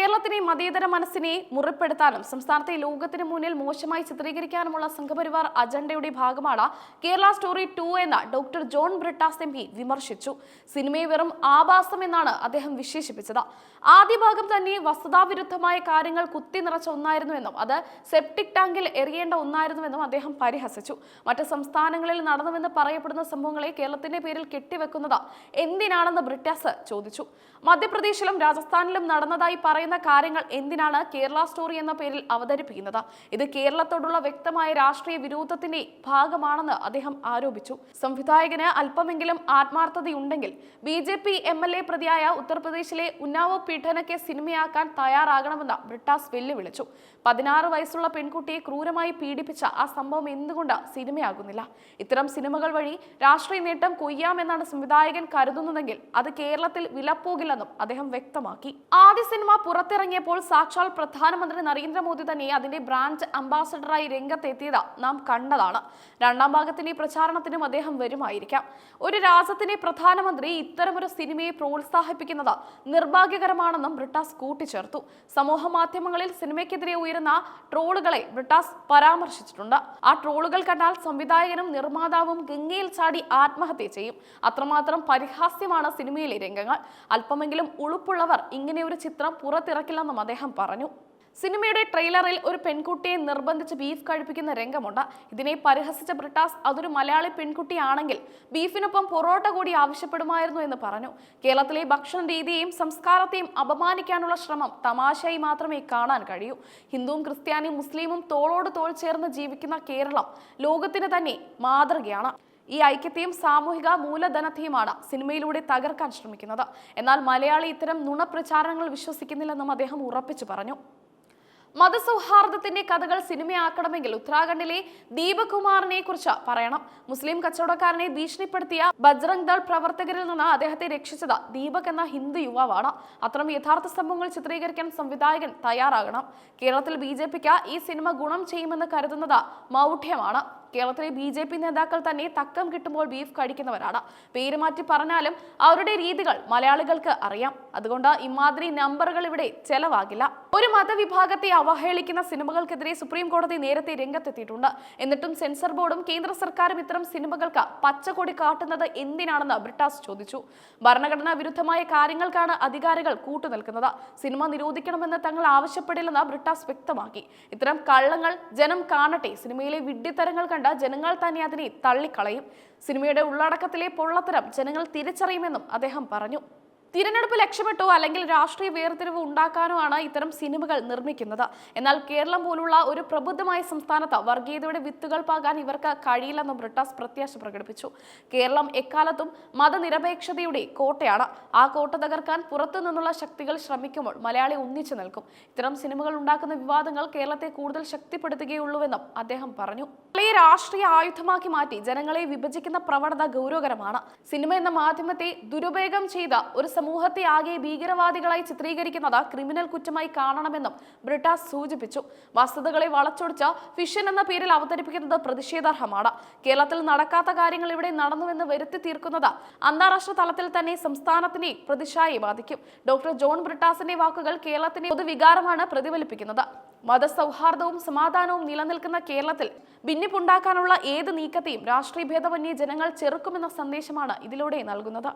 കേരളത്തിനെ മതേതര മനസ്സിനെ മുറിപ്പെടുത്താനും സംസ്ഥാനത്തെ ലോകത്തിന് മുന്നിൽ മോശമായി ചിത്രീകരിക്കാനുമുള്ള സംഘപരിവാർ അജണ്ടയുടെ ഭാഗമാണ് കേരള സ്റ്റോറി 2 എന്ന doctor John Brittas M P വിമർശിച്ചു. സിനിമയെ വെറും ആഭാസം എന്നാണ് അദ്ദേഹം വിശേഷിപ്പിച്ചത്. ആദ്യ ഭാഗം തന്നെ വസ്തുതാവിരുദ്ധമായ കാര്യങ്ങൾ കുത്തി നിറച്ച ഒന്നായിരുന്നുവെന്നും അത് സെപ്റ്റിക് ടാങ്കിൽ എറിയേണ്ട ഒന്നായിരുന്നുവെന്നും അദ്ദേഹം പരിഹസിച്ചു. മറ്റ് സംസ്ഥാനങ്ങളിൽ നടന്നുവെന്ന് പറയപ്പെടുന്ന സംഭവങ്ങളെ കേരളത്തിന്റെ പേരിൽ കെട്ടിവെക്കുന്നത് എന്തിനാണെന്ന് ബ്രിട്ടാസ് ചോദിച്ചു. മധ്യപ്രദേശിലും രാജസ്ഥാനിലും നടന്നതായി പറയുന്ന കാര്യങ്ങൾ എന്തിനാണ് കേരള സ്റ്റോറി എന്ന പേരിൽ അവതരിപ്പിക്കുന്നത്? ഇത് കേരളത്തോടുള്ള വ്യക്തമായ രാഷ്ട്രീയ വിരോധത്തിന്റെ ഭാഗമാണെന്ന് അദ്ദേഹം ആരോപിച്ചു. സംവിധായകന് അല്പമെങ്കിലും ആത്മാർത്ഥതയുണ്ടെങ്കിൽ BJP MLA പ്രതിയായ ഉത്തർപ്രദേശിലെ ഉന്നാവോ പീഡനക്കെ സിനിമയാക്കാൻ തയ്യാറാകണമെന്ന് ബ്രിട്ടാസ് വെല്ലുവിളിച്ചു. 16 വയസ്സുള്ള പെൺകുട്ടിയെ ക്രൂരമായി പീഡിപ്പിച്ച ആ സംഭവം എന്തുകൊണ്ട് സിനിമയാകുന്നില്ല? ഇത്തരം സിനിമകൾ വഴി രാഷ്ട്രീയ നേട്ടം കൊയ്യാമെന്നാണ് സംവിധായകൻ കരുതുന്നതെങ്കിൽ അത് കേരളത്തിൽ വിലപ്പോകില്ലെന്നും അദ്ദേഹം വ്യക്തമാക്കി. ആദ്യ സിനിമ പുറത്തിറങ്ങിയപ്പോൾ സാക്ഷാൽ പ്രധാനമന്ത്രി നരേന്ദ്രമോദി തന്നെ അതിന്റെ ബ്രാൻഡ് അംബാസഡറായി രംഗത്തെത്തിയത് നാം കണ്ടതാണ്. രണ്ടാം ഭാഗത്തിന്റെ പ്രചാരണത്തിനും അദ്ദേഹം വരുമായിരിക്കാം. ഒരു രാജ്യത്തിന്റെ പ്രധാനമന്ത്രി ഇത്തരമൊരു സിനിമയെ പ്രോത്സാഹിപ്പിക്കുന്നത് നിർഭാഗ്യകരമാണെന്നും ബ്രിട്ടാസ് കൂട്ടിച്ചേർത്തു. സമൂഹ മാധ്യമങ്ങളിൽ സിനിമയ്ക്കെതിരെ ഉയരുന്ന ട്രോളുകളെ ബ്രിട്ടാസ് പരാമർശിച്ചിട്ടുണ്ട്. ആ ട്രോളുകൾ കണ്ടാൽ സംവിധായകനും നിർമ്മാതാവും ഗംഗയിൽ ചാടി ആത്മഹത്യ ചെയ്യും. അത്രമാത്രം പരിഹാസ്യമാണ് സിനിമയിലെ രംഗങ്ങൾ. അല്പമെങ്കിലും ഉളുപ്പുള്ളവർ ഇങ്ങനെയൊരു ചിത്രം പുറത്തിറക്കില്ലെന്നും അദ്ദേഹം പറഞ്ഞു. സിനിമയുടെ ട്രെയിലറിൽ ഒരു പെൺകുട്ടിയെ നിർബന്ധിച്ച് ബീഫ് കഴിപ്പിക്കുന്ന രംഗമുണ്ട്. ഇതിനെ പരിഹസിച്ച ബ്രിട്ടാസ് അതൊരു മലയാളി പെൺകുട്ടിയാണെങ്കിൽ ബീഫിനൊപ്പം പൊറോട്ട കൂടി ആവശ്യപ്പെടുമായിരുന്നു എന്ന് പറഞ്ഞു. കേരളത്തിലെ ഭക്ഷണ രീതിയെയും സംസ്കാരത്തെയും അപമാനിക്കാനുള്ള ശ്രമം തമാശയായി മാത്രമേ കാണാൻ കഴിയൂ. ഹിന്ദുവും ക്രിസ്ത്യാനിയും മുസ്ലിമും തോളോട് തോൾ ചേർന്ന് ജീവിക്കുന്ന കേരളം ലോകത്തിന് തന്നെ മാതൃകയാണ്. ഈ ഐക്യത്തെയും സാമൂഹിക മൂലധനത്തെയുമാണ് സിനിമയിലൂടെ തകർക്കാൻ ശ്രമിക്കുന്നത്. എന്നാൽ മലയാളി ഇത്തരം നുണപ്രചാരണങ്ങൾ വിശ്വസിക്കുന്നില്ലെന്നും അദ്ദേഹം ഉറപ്പിച്ചു പറഞ്ഞു. മതസൗഹാർദ്ദത്തിന്റെ കഥകൾ സിനിമയാക്കണമെങ്കിൽ ഉത്തരാഖണ്ഡിലെ ദീപക് കുമാറിനെ കുറിച്ച് പറയണം. മുസ്ലിം കച്ചവടക്കാരനെ ഭീഷണിപ്പെടുത്തിയ ബജ്റംഗ് ദൾ പ്രവർത്തകരിൽ നിന്ന് അദ്ദേഹത്തെ രക്ഷിച്ചത് ദീപക് എന്ന ഹിന്ദു യുവാവാണ്. അത്തരം യഥാർത്ഥ സംഭവങ്ങൾ ചിത്രീകരിക്കാൻ സംവിധായകൻ തയ്യാറാകണം. കേരളത്തിൽ BJPക്ക് ഈ സിനിമ ഗുണം ചെയ്യുമെന്ന് കരുതുന്നത് മൗഢ്യമാണ്. കേരളത്തിലെ BJP നേതാക്കൾ തന്നെ തക്കം കിട്ടുമ്പോൾ ബീഫ് കഴിക്കുന്നവരാണ്. പേര് മാറ്റി പറഞ്ഞാലും അവരുടെ രീതികൾ മലയാളികൾക്ക് അറിയാം. അതുകൊണ്ട് ഇമാതിരി നമ്പറുകൾ ഇവിടെ ചെലവാകില്ല. ഒരു മതവിഭാഗത്തെ അവഹേളിക്കുന്ന സിനിമകൾക്കെതിരെ സുപ്രീം കോടതി നേരത്തെ രംഗത്തെത്തിയിട്ടുണ്ട്. എന്നിട്ടും സെൻസർ ബോർഡും കേന്ദ്ര സർക്കാരും ഇത്തരം സിനിമകൾക്ക് പച്ചക്കൊടി കാട്ടുന്നത് എന്തിനാണെന്ന് ബ്രിട്ടാസ് ചോദിച്ചു. ഭരണഘടനാ വിരുദ്ധമായ കാര്യങ്ങൾക്കാണ് അധികാരികൾ കൂട്ടുനിൽക്കുന്നത്. സിനിമ നിരോധിക്കണമെന്ന് തങ്ങൾ ആവശ്യപ്പെടില്ലെന്ന് ബ്രിട്ടാസ് വ്യക്തമാക്കി. ഇത്തരം കള്ളങ്ങൾ ജനം കാണട്ടെ. സിനിമയിലെ വിഡ്ഢിത്തരങ്ങൾ കണ്ട ജനങ്ങൾ തന്നെ അതിനെ തള്ളിക്കളയും. സിനിമയുടെ ഉള്ളടക്കത്തിലെ പൊള്ളത്തരം ജനങ്ങൾ തിരിച്ചറിയുമെന്നും അദ്ദേഹം പറഞ്ഞു. തിരഞ്ഞെടുപ്പ് ലക്ഷ്യമിട്ടോ അല്ലെങ്കിൽ രാഷ്ട്രീയ വേർതിരിവ് ഉണ്ടാക്കാനോ ആണ് ഇത്തരം സിനിമകൾ നിർമ്മിക്കുന്നത്. എന്നാൽ കേരളം പോലുള്ള ഒരു പ്രബുദ്ധമായ സംസ്ഥാനത്ത് വർഗീയതയുടെ വിത്തുകൾ പാകാൻ ഇവർക്ക് കഴിയില്ലെന്നും ബ്രിട്ടാസ് പ്രത്യാശ പ്രകടിപ്പിച്ചു. കേരളം എക്കാലത്തും മതനിരപേക്ഷതയുടെ കോട്ടയാണ്. ആ കോട്ട തകർക്കാൻ പുറത്തു നിന്നുള്ള ശക്തികൾ ശ്രമിക്കുമ്പോൾ മലയാളി ഒന്നിച്ചു നിൽക്കും. ഇത്തരം സിനിമകൾ ഉണ്ടാക്കുന്ന വിവാദങ്ങൾ കേരളത്തെ കൂടുതൽ ശക്തിപ്പെടുത്തുകയുള്ളൂവെന്നും അദ്ദേഹം പറഞ്ഞു. രാഷ്ട്രീയ ആയുധമാക്കി മാറ്റി ജനങ്ങളെ വിഭജിക്കുന്ന പ്രവണത ഗൗരവകരമാണ്. സിനിമ എന്ന മാധ്യമത്തെ ദുരുപയോഗം ചെയ്ത ഒരു സമൂഹത്തെ ആകെ ഭീകരവാദികളായി ചിത്രീകരിക്കുന്നത് ക്രിമിനൽ കുറ്റമായി കാണണമെന്നും ബ്രിട്ടാസ് സൂചിപ്പിച്ചു. വസ്തുതകളെ വളച്ചൊടിച്ച് ഫിഷൻ എന്ന പേരിൽ അവതരിപ്പിക്കുന്നത് പ്രതിഷേധാർഹമാണ്. കേരളത്തിൽ നടക്കാത്ത കാര്യങ്ങൾ ഇവിടെ നടന്നുവെന്ന് വരുത്തി തീർക്കുന്നത് അന്താരാഷ്ട്ര തലത്തിൽ തന്നെ സംസ്ഥാനത്തിനെ പ്രതിച്ഛായയെ ബാധിക്കും. ഡോക്ടർ ജോൺ ബ്രിട്ടാസിന്റെ വാക്കുകൾ കേരളത്തിന്റെ പൊതുവികാരമാണ് പ്രതിഫലിപ്പിക്കുന്നത്. മതസൗഹാർദ്ദവും സമാധാനവും നിലനിൽക്കുന്ന കേരളത്തിൽ ഭിന്നിപ്പുണ്ടാക്കാനുള്ള ഏത് നീക്കത്തെയും രാഷ്ട്രീയ ഭേദമന്യേ ജനങ്ങൾ ചെറുക്കുമെന്ന സന്ദേശമാണ് ഇതിലൂടെ നൽകുന്നത്.